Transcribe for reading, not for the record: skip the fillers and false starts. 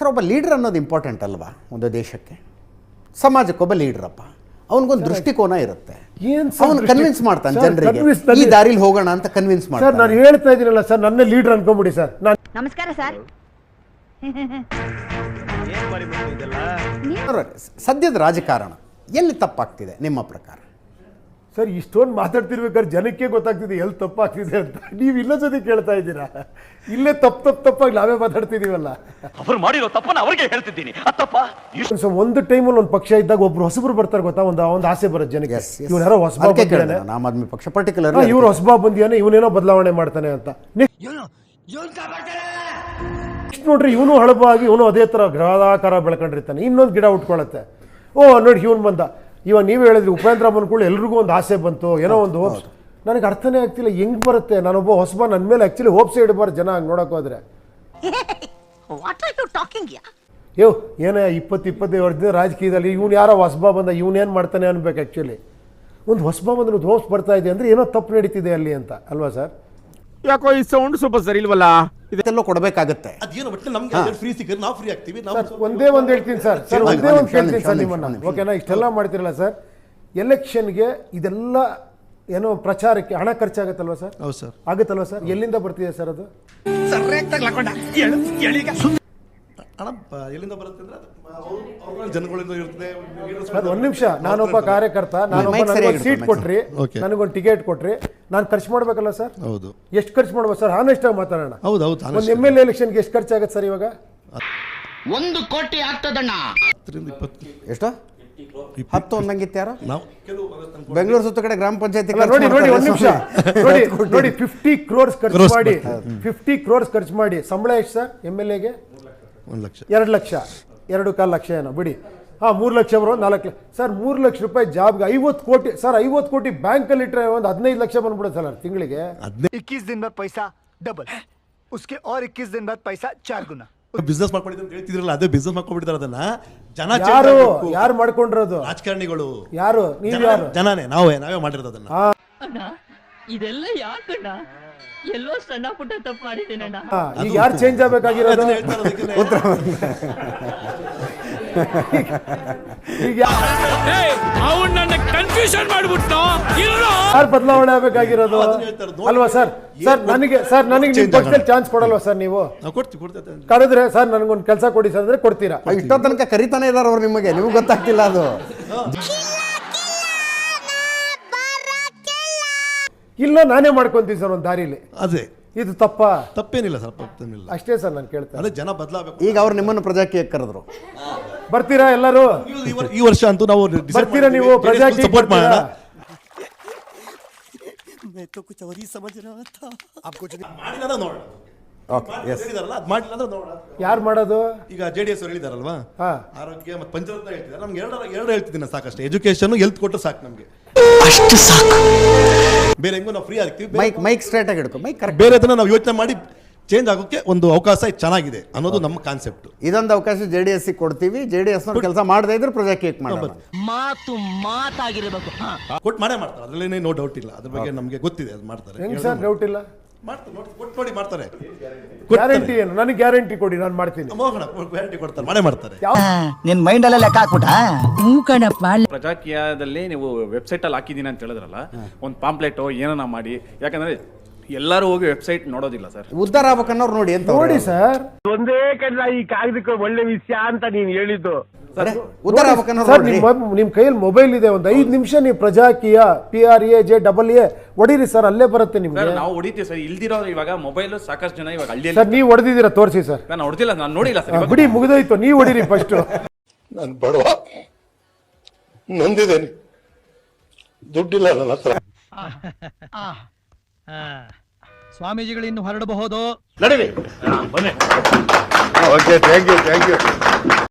Sir, ಒಬ್ಬ leader ಅನ್ನೋದು important ಅಲ್ವಾ ಒಂದು ದೇಶಕ್ಕೆ? ಸಮಾಜಕ್ಕೊಬ್ಬ ಲೀಡ್ರಪ್ಪ, ಅವನಿಗೊಂದು ದೃಷ್ಟಿಕೋನ ಇರುತ್ತೆ. ಅವನು ಕನ್ವಿನ್ಸ್ ಮಾಡ್ತಾನೆ ಜನರಿಗೆ, ಈ ದಾರಿಲಿ ಹೋಗೋಣ ಅಂತ ಕನ್ವಿನ್ಸ್ ಮಾಡ್ತಾನೆ. ಸರ್, ನಾನು ಹೇಳ್ತಾ ಇದ್ದೀನಲ್ಲ ಸರ್, ನನ್ನ ಲೀಡರ್ ಅನ್ಕೊಂಬಿಡಿ ಸರ್. ನಮಸ್ಕಾರ ಸರ್. ಸದ್ಯದ ರಾಜಕಾರಣ ಎಲ್ಲಿ ತಪ್ಪಾಗ್ತಿದೆ ನಿಮ್ಮ ಪ್ರಕಾರ? ಸರ್, ಇಷ್ಟೊಂದು ಮಾತಾಡ್ತಿರ್ಬೇಕಾದ್ರೆ ಜನಕ್ಕೆ ಗೊತ್ತಾಗ್ತಿದೆ ಎಲ್ಲಿ ತಪ್ಪಾಗ್ತಿದೆ ಅಂತ. ನೀವು ಇನ್ನೊಂದ್ಸತಿ ಕೇಳ್ತಾ ಇದ್ದೀರಾ? ಇಲ್ಲೇ ತಪ್ಪಾಗಿ ನಾವೇ ಮಾತಾಡ್ತಿದೀವಲ್ಲ. ಅವರು ಮಾಡಿರೋ ತಪ್ಪನ್ನು ಅವ್ರಿಗೆ ಹೇಳ್ತಿದ್ದೀನಿ. ಒಂದು ಟೈಮಲ್ಲಿ ಒಂದು ಪಕ್ಷ ಇದ್ದಾಗ ಒಬ್ರು ಹೊಸಬ್ರು ಬರ್ತಾರೆ ಗೊತ್ತಾ, ಒಂದು ಆಸೆ ಬರುತ್ತೆ ಜನಕ್ಕೆ. ಇವ್ರು ಯಾರೋ ಹೊಸಬ ಬಂದಿದ್ದಾನೆ, ಆಮ್ ಆದ್ಮಿ ಪಕ್ಷ ಪರ್ಟಿಕ್ಯುಲರ್, ಇವ್ರು ಹೊಸಬ ಬಂದಿಯಾನೆ, ಇವನೇನೋ ಬದಲಾವಣೆ ಮಾಡ್ತಾನೆ ಅಂತ. ನೆಕ್ಸ್ಟ್ ನೋಡ್ರಿ, ಇವನು ಹಳಬಾಗಿ ಇವನು ಅದೇ ತರ ಗ್ರಹದಾಕಾರ ಬೆಳ್ಕೊಂಡಿರ್ತಾನೆ. ಇನ್ನೊಂದು ಗಿಡ ಉಟ್ಕೊಳತ್ತೆ. ಓ ನೋಡಿ, ಇವನು ಬಂದ. ಇವಾಗ ನೀವು ಹೇಳಿದ್ರಿ ಉಪೇಂದ್ರ ಬಂದ್ಕೊಳ್ಳಿ, ಎಲ್ರಿಗೂ ಒಂದು ಆಸೆ ಬಂತು, ಏನೋ ಒಂದು ಹೋಪ್ಸ್. ನನಗೆ ಅರ್ಥನೇ ಆಗ್ತಿಲ್ಲ ಹೆಂಗ್ ಬರುತ್ತೆ. ನಾನೊಬ್ಬ ಹೊಸಬ, ನನ್ನ ಮೇಲೆ ಆಕ್ಚುಲಿ ಹೋಪ್ಸೇ ಇಡಬಾರ್ದು ಜನ ಹಂಗೆ ನೋಡಕ್ ಹೋದ್ರೆ. ಏನೋ 20-25 ವರ್ಷದ ರಾಜಕೀಯದಲ್ಲಿ ಇವನು ಯಾರೋ ಹೊಸಬ ಬಂದ, ಇವನೇನು ಮಾಡ್ತಾನೆ ಅನ್ಬೇಕು. ಆ್ಯಕ್ಚುಲಿ ಒಂದು ಹೊಸಬ ಬಂದ್ರೆ ಒಂದು ಹೋಪ್ಸ್ ಬರ್ತಾ ಇದೆ ಅಂದರೆ ಏನೋ ತಪ್ಪು ನಡೀತಿದೆ ಅಲ್ಲಿ ಅಂತ ಅಲ್ವಾ ಸರ್? ಯಾಕೋ ಈ ಸೌಂಡ್ ಸ್ವಲ್ಪ ಸರಿ ಇಲ್ವಲ್ಲ, ಇದೆಲ್ಲ ಕೊಡಬೇಕಾಗತ್ತೆ. ಒಂದೇ ಒಂದು ಹೇಳ್ತೀನಿ ಸರ್, ಒಂದೇ ಒಂದು ಕೇಳ್ತೀನಿ ಸರ್ ನಿಮ್ಮನ್ನ, ಓಕೆನಾ? ಇಷ್ಟೆಲ್ಲ ಮಾಡ್ತಿರಲ್ಲ ಸರ್, ಎಲೆಕ್ಷನ್ಗೆ ಇದೆಲ್ಲ ಏನೋ ಪ್ರಚಾರಕ್ಕೆ ಹಣ ಖರ್ಚಾಗತ್ತಲ್ವ ಸರ್? ಹೌದು ಸರ್. ಆಗುತ್ತಲ್ವ ಸರ್? ಎಲ್ಲಿಂದ ಬರ್ತಿದೆ ಸರ್ ಅದು? ಎಲ್ಲಿಂದ ಬರುತ್ತೆ ಅಂದ್ರೆ ಜನಗಳಿಂದ ಇರ್ತದೆ. ಒಂದ್ ನಿಮಿಷ, ನಾನೊಬ್ಬ ಕಾರ್ಯಕರ್ತ, ನಾನೊಬ್ಬ ಸೀಟ್ ಕೊಟ್ರಿ, ನನಗೊಂದು ಟಿಕೆಟ್ ಕೊಟ್ರಿ, ನಾನು ಖರ್ಚು ಮಾಡ್ಬೇಕಲ್ಲ ಸರ್? ಹೌದು. ಎಷ್ಟು ಖರ್ಚು ಮಾಡ್ಬೋದು ಸರ್? ಹಾನೆಸ್ಟ್ ಆಗಿ ಮಾತಾಡೋಣ. ಒಂದು MLA ಎಲೆಕ್ಷನ್ಗೆ ಎಷ್ಟು ಖರ್ಚಾಗತ್ತೆ ಸರ್ ಇವಾಗ? 1 ಕೋಟಿ ಆಗ್ತದಣ್ಣ. ಎಷ್ಟು? 10 ಒಂದಂಗಿತ್ತು ಯಾರು? ಬೆಂಗಳೂರು ಸುತ್ತ ಕಡೆ ಗ್ರಾಮ ಪಂಚಾಯತಿ ನೋಡಿ ಒಂದ್ ನಿಮಿಷ ನೋಡಿ 50 crores ಖರ್ಚು ಮಾಡಿ 50 crores ಖರ್ಚು ಮಾಡಿ ಸಂಬಳ ಎಷ್ಟು ಸರ್ MLAಗೆ? 1 ಲಕ್ಷ, 2 ಲಕ್ಷ, 2.25 ಲಕ್ಷ ಏನೋ ಬಿಡಿ. 3 ಲಕ್ಷ ಬರೋ 4 ಲಕ್ಷ ಸರ್. 3 ಲಕ್ಷ ರೂಪಾಯಿ ಜಾಬ್ಗೆ 50 ಕೋಟಿ ಸರ್. 50 ಕೋಟಿ ಬ್ಯಾಂಕಲ್ಲಿ ಇಟ್ಟರೆ ಒಂದು 15 ಲಕ್ಷ ಬಂದ್ಬಿಡುತ್ತೆ ಸರ್ ತಿಂಗಳಿಗೆ. 21 दिन बाद पैसा डबल, उसके और 21 दिन बाद पैसा 4 गुना. ಬಿಸ್ನೆಸ್ ಮಾಡ್ಕೊಂಡಿದ್ದು ಅಂತ ಹೇಳ್ತಿದ್ರಲ್ಲ, ಅದೇ ಬಿಸ್ನೆಸ್ ಮಾಡ್ಕೊಂಡ್ಬಿಡ್ತಾರೆ. ಅದನ್ನ ಜನ ಯಾರು ಮಾಡ್ಕೊಂಡಿರೋದು? ರಾಜಕಾರಣಿಗಳು. ಯಾರು? ನೀವು ಯಾರು? ಜನನೇ, ನಾವೇ ಮಾಡಿರೋದು ಅದನ್ನ. ಇದೆಲ್ಲ ಯಾಕಣ್ಣ? ಎಲ್ಲೋ ಸಣ್ಣ ಪುಟ್ಟ ತಪ್ಪು ಮಾಡಿದ್ದೇನಣ್ಣ. ಈಗ ಯಾರು ಚೇಂಜ್ ಆಗ್ಬೇಕಾಗಿರೋದು? ಯಾರು ಬದಲಾವಣೆ ಆಗ್ಬೇಕಾಗಿರೋದು ಅಲ್ವಾ ಸರ್? ನನಗೆ ನಿಮ್ ಪಕ್ಷದಲ್ಲಿ ಚಾನ್ಸ್ ಕೊಡಲ್ವಾ ಸರ್? ನೀವು ಕರೆದ್ರೆ ಸರ್ ನನಗೊಂದು ಕೆಲಸ ಕೊಡಿ ಸರ್ ಅಂದ್ರೆ ಕೊಡ್ತೀರಾ? ಇಷ್ಟೋ ತನಕ ಕರಿತಾನೆ ಇದಾರ ಅವ್ರು ನಿಮಗೆ, ನಿಮ್ಗೆ ಗೊತ್ತಾಗ್ತಿಲ್ಲ ಅದು. ಇಲ್ಲ, ನಾನೇ ಮಾಡ್ಕೊಂತೀನಿ ಸರ್ ಒಂದು ದಾರಿಲಿ. ಅದೇ ಇದು ತಪ್ಪೇನಿಲ್ಲ ಸರ್, ತಪ್ಪೇನಿಲ್ಲ. ಅಷ್ಟೇ ಸರ್ ನಾನು ಕೇಳ್ತೇನೆ. ಅದೇ ಜನ ಬದಲಾಗಬೇಕು. ಈಗ ಅವ್ರು ನಿಮ್ಮನ್ನು ಪ್ರಜಾಕೀಯ ಕರೆದ್ರು, ಬರ್ತೀರಾ ಎಲ್ಲರೂ? ಈ ವರ್ಷ ಅಂತೂ ನಾವು ಬರ್ತೀರಾ ನೀವು ಪ್ರಜಾಕೀಯ ಸಪೋರ್ಟ್ ಮಾಡೋಣ? ಯಾರು ಮಾಡೋದು? ಈಗ JDS ಅವ್ರು ಹೇಳಿದಾರಲ್ವಾ, ಆರೋಗ್ಯ ಮತ್ತು ಪಂಚರತ್ನ ಹೇಳ್ತಿದ್ದಾರೆ. ನಮ್ಗೆ ಎರಡು ಹೇಳ್ತಿದ್ದೀನಿ ಸಾಕಷ್ಟು. ಎಜುಕೇಶನ್, ಹೆಲ್ತ್ ಕೊಟ್ಟು ಸಾಕು ನಮ್ಗೆ, ಅಷ್ಟು ಸಾಕು. ಬೇರೆ ಹೆಂಗೋ ನಾವು ಫ್ರೀ ಆಗ್ತೀವಿ. ಮೈಕ್ ಸ್ಟ್ರೈಟ್ ಆಗಿ ಹಿಡ್ಕೊ, ಮೈಕ್ ಕರೆಕ್ಟ್. ಬೇರೆ ಅದನ್ನ ನಾವು ಯೋಚನೆ ಮಾಡಿ ಚೇಂಜ್ ಆಗೋಕ್ಕೆ ಒಂದು ಅವಕಾಶ ಚೆನ್ನಾಗಿದೆ ಅನ್ನೋದು ನಮ್ಮ ಕಾನ್ಸೆಪ್ಟ್. ಇದೊಂದು ಅವಕಾಶ JDS ಕೊಡ್ತೀವಿ. JDS ಕೆಲಸ ಮಾಡದೇ ಇದ್ರೆ ಪ್ರಜಾಕೀಯಕ್ಕೆ ಮಾಡೋಣ. ಮಾತಾಗಿರಬೇಕು, ಕೊಟ್ಟು ಮಾಡೇ ಮಾಡ್ತಾರೆ, ಅದರಲ್ಲಿ ನೋ ಡೌಟ್ ಇಲ್ಲ. ಅದ್ರ ಬಗ್ಗೆ ನಮಗೆ ಗೊತ್ತಿದೆ, ಅದು ಮಾಡ್ತಾರೆ. ಹೆಂಗ್ ಸರ್ ಡೌಟ್ ಇಲ್ಲ? ನೋಡಿ ಮಾಡ್ತಾರೆ. ಗ್ಯಾರಂಟಿ ಏನು? ನನಗೆ ಗ್ಯಾರಂಟಿ ಕೊಡಿ, ನಾನು ಮಾಡ್ತೀನಿ. ಗ್ಯಾರಂಟಿ ಕೊಡ್ತಾರೆ, ಮಾಡೇ ಮಾಡ್ತಾರೆ. ನಿನ್ ಮೈಂಡ್ ಅಲ್ಲೇ ಲೆಕ್ಕ ಹಾಕ್ಬಿಟ್ಟ. ಪ್ರಜಾಕೀಯದಲ್ಲಿ ನೀವು ವೆಬ್ಸೈಟ್ ಅಲ್ಲಿ ಹಾಕಿದೀನಿ ಅಂತ ಹೇಳಿದ್ರಲ್ಲ, ಒಂದು ಪಾಂಪ್ಲೆಟ್ ಏನನ್ನ ಮಾಡಿ, ಯಾಕಂದ್ರೆ ಎಲ್ಲರೂ ಹೋಗಿ ವೆಬ್ಸೈಟ್ ನೋಡೋದಿಲ್ಲ ಸರ್. ಉದ್ದಾರ ಆಗ್ಬೇಕನ್ನೋರು ನೋಡಿ ಅಂತ ನೋಡಿ ಸರ್. ಒಂದೇ ಕಡ್ಲ ಈ ಕಾಗದಕ್ಕೆ ಒಳ್ಳೆ ವಿಷಯ ಅಂತ ನೀನು ಹೇಳಿದ್ದು. ಉದ್ದಾರ ಸರ್, ನಿಮ್ ಕೈಯಲ್ಲಿ ಮೊಬೈಲ್ ಇದೆ, ಒಂದು 5 ನಿಮಿಷ ನೀವು ಪ್ರಜಾಕೀಯ PRAJAA ಹೊಡೀರಿ ಸರ್, ಅಲ್ಲೇ ಬರುತ್ತೆ ನಿಮ್ಗೆ. ನಾವು ಹೊಡಿತೀವಿ ಸರ್. ಇಲ್ದಿರೋ ಇವಾಗ ಮೊಬೈಲ್ ಸಾಕಷ್ಟು ಜನ ಇವಾಗ ಹಳ್ಳಿಯಲ್ಲಿ. ಸರ್, ನೀವು ಹೊಡೆದಿದ್ದೀರಾ? ತೋರಿಸಿ ಸರ್. ನಾನು ಹೊಡೆದಿಲ್ಲ, ನಾನು ನೋಡಿಲ್ಲ ಸರ್. ಬಿಡಿ, ಮುಗಿದೋಯ್ತು. ನೀವು ಹೊಡೀರಿ ಫಸ್ಟ್. ನಾನು ಬಡವ, ನೊಂದಿದ್ದೇನೆ, ದುಡ್ಡಿಲ್ಲ ನನ್ನ ಹತ್ರ. ಸ್ವಾಮೀಜಿಗಳು ಇನ್ನು ಹೊರಡಬಹುದು. ನಡೀರಿ. Okay, thank you.